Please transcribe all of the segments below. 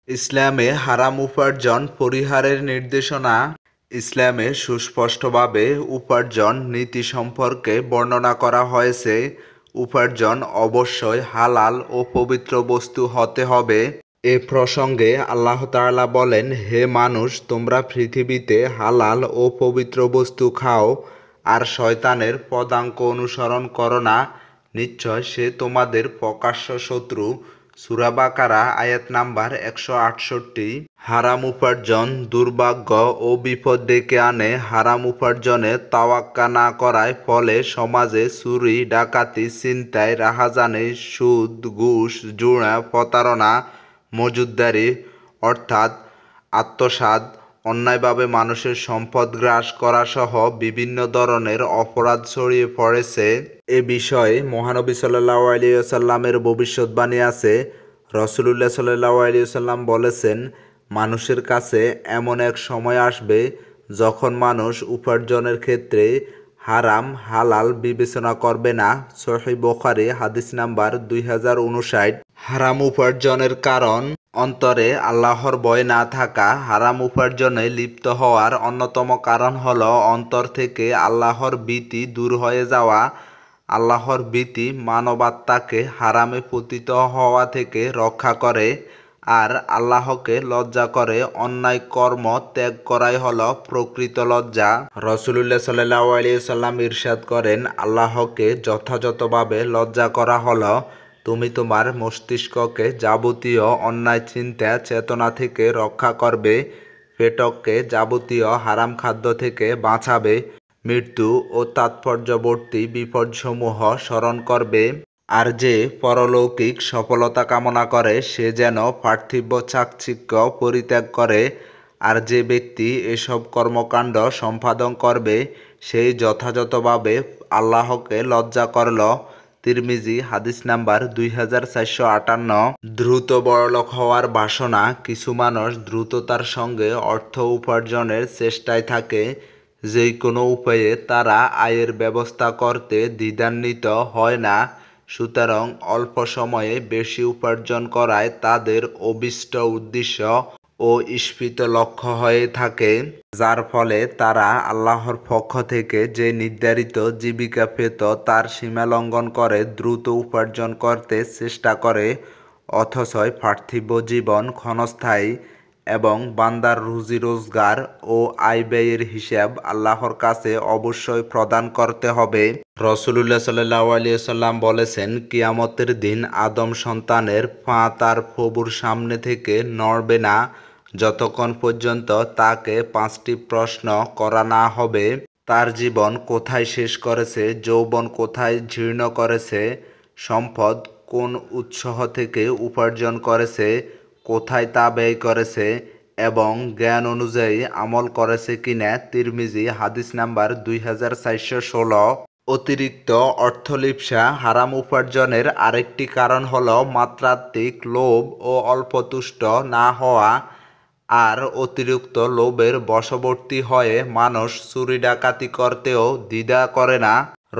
ইসলামে হারাম উপার্জন পরিহারের নির্দেশনা। ইসলামে সুস্পষ্টভাবে উপার্জন নীতি সম্পর্কে বর্ণনা করা হয়েছে। উপার্জন অবশ্যই হালাল ও পবিত্র বস্তু হতে হবে। এ প্রসঙ্গে আল্লাহ তাআলা বলেন, হে মানুষ, তোমরা পৃথিবীতে হালাল ও পবিত্র বস্তু খাও আর শয়তানের পদাঙ্ক অনুসরণ করো না, নিশ্চয় সে তোমাদের প্রকাশ্য শত্রু। সূরা বাকারা আয়াত নাম্বার 168। হারাম উপার্জন দুর্ভাগ্য ও বিপদ ডেকে আনে। হারাম উপার্জনে তাওয়াক্কা না করায় ফলে সমাজে চুরি, ডাকাতি, ছিনতাই, রাহাজানি, সুদ, ঘুষ, জুয়া, প্রতারণা, মজুতদারি অর্থাৎ আত্মসাৎ, অন্যায়ভাবে মানুষের সম্পদ গ্রাস করা সহ বিভিন্ন ধরনের অপরাধ ছড়িয়ে পড়েছে। এ বিষয়ে মহানবী সাল্লাল্লাহু আলাইহি ওয়াসাল্লামের ভবিষ্যদ্বাণী আছে। রাসূলুল্লাহ সাল্লাল্লাহু আলাইহি ওয়াসাল্লাম বলেছেন, মানুষের কাছে এমন এক সময় আসবে যখন মানুষ উপার্জনের ক্ষেত্রে হারাম হালাল বিবেচনা করবে না। সহিহ বুখারী হাদিস নাম্বার 2059। হারাম উপার্জনের কারণ: অন্তরে আল্লাহর ভয় না থাকা। হারাম উপার্জনে লিপ্ত হওয়ার অন্যতম কারণ হলো অন্তর থেকে আল্লাহর ভীতি দূর হয়ে যাওয়া। আল্লাহর ভীতি মানবাত্মাকে হারামে পতিত হওয়া থেকে রক্ষা করে আর আল্লাহকে লজ্জা করে। অন্যায় কর্ম ত্যাগ করাই হলো প্রকৃত লজ্জা। রাসূলুল্লাহ সাল্লাল্লাহু আলাইহি ওয়াসাল্লাম ইরশাদ করেন, আল্লাহকে যথাযথভাবে লজ্জা করা হলো তুমি তোমার মস্তিষ্ককে যাবতীয় অন্যায় চিন্তা চেতনা থেকে রক্ষা করবে, পেটকে যাবতীয় হারাম খাদ্য থেকে বাঁচাবে, মৃত্যু ও তাৎপর্যবর্তী বিপদসমূহ স্মরণ করবে। আর যে পরলৌকিক সফলতা কামনা করে সে যেন পার্থিব চাকচিক্য পরিত্যাগ করে। আর যে ব্যক্তি এসব কর্মকাণ্ড সম্পাদন করবে সেই যথাযথভাবে আল্লাহকে লজ্জা করল। তিরমিজি হাদিস নাম্বার 2458। দ্রুত বড়লোক হওয়ার বাসনা: কিছু মানুষ দ্রুততার সঙ্গে অর্থ উপার্জনের চেষ্টায় থাকে। যে কোনো উপায়ে তারা আয়ের ব্যবস্থা করতে দ্বিধান্বিত হয় না, সুতরাং অল্প সময়ে বেশি উপার্জন করাই তাদের অভীষ্ট উদ্দেশ্য ও ঈপ্সিত লক্ষ্য হয়ে থাকে, যার ফলে তারা আল্লাহর পক্ষ থেকে যে নির্ধারিত জীবিকা পেত তার সীমা লঙ্ঘন করে দ্রুত উপার্জন করতে চেষ্টা করে। অথচ পার্থিব জীবন ক্ষণস্থায়ী এবং বান্দার রুজি রোজগার ও আয় ব্যয়ের হিসাব আল্লাহর কাছে অবশ্যই প্রদান করতে হবে। রাসূলুল্লাহ সাল্লাল্লাহু আলাইহি ওয়াসাল্লাম বলেছেন, কিয়ামতের দিন আদম সন্তানের পা তার প্রভুর সামনে থেকে নড়বে না যতক্ষণ পর্যন্ত তাকে 5টি প্রশ্ন করা না হবে। তার জীবন কোথায় শেষ করেছে, যৌবন কোথায় জীর্ণ করেছে, সম্পদ কোন উৎস থেকে উপার্জন করেছে, কোথায় তা ব্যয় করেছে এবং জ্ঞান অনুযায়ী আমল করেছে কিনা। তিরমিজি হাদিস নাম্বার 2416। অতিরিক্ত অর্থলিপ্সা: হারাম উপার্জনের আরেকটি কারণ হলো মাত্রাতিরিক্ত লোভ ও অল্পতুষ্ট না হওয়া। আর অতিরিক্ত লোভের বশবর্তী হয়ে মানুষ চুরি ডাকাতি করতেও দ্বিধা করে না।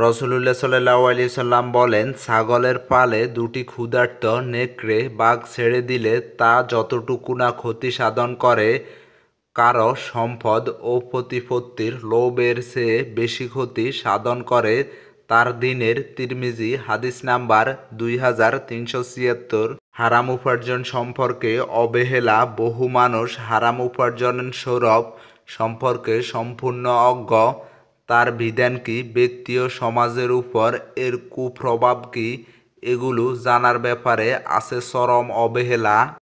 রাসূলুল্লাহ সাল্লাল্লাহু আলাইহি সাল্লাম বলেন, ছাগলের পালে 2টি ক্ষুধার্ত নেকড়ে বাঘ ছেড়ে দিলে তা যতটুকু না ক্ষতি সাধন করে, কারো সম্পদ ও প্রতিপত্তির লোভের চেয়ে বেশি ক্ষতি সাধন করে তার দিনের। তিরমিজি হাদিস নাম্বার 2376। হারাম উপার্জন সম্পর্কে অবহেলা: বহু মানুষ হারাম উপার্জনের স্বরূপ সম্পর্কে সম্পূর্ণ অজ্ঞ। তার বিধান কি, ব্যক্তি ও সমাজের উপর এর কুপ্রভাব কি, এগুলো জানার ব্যাপারে আছে চরম অবহেলা।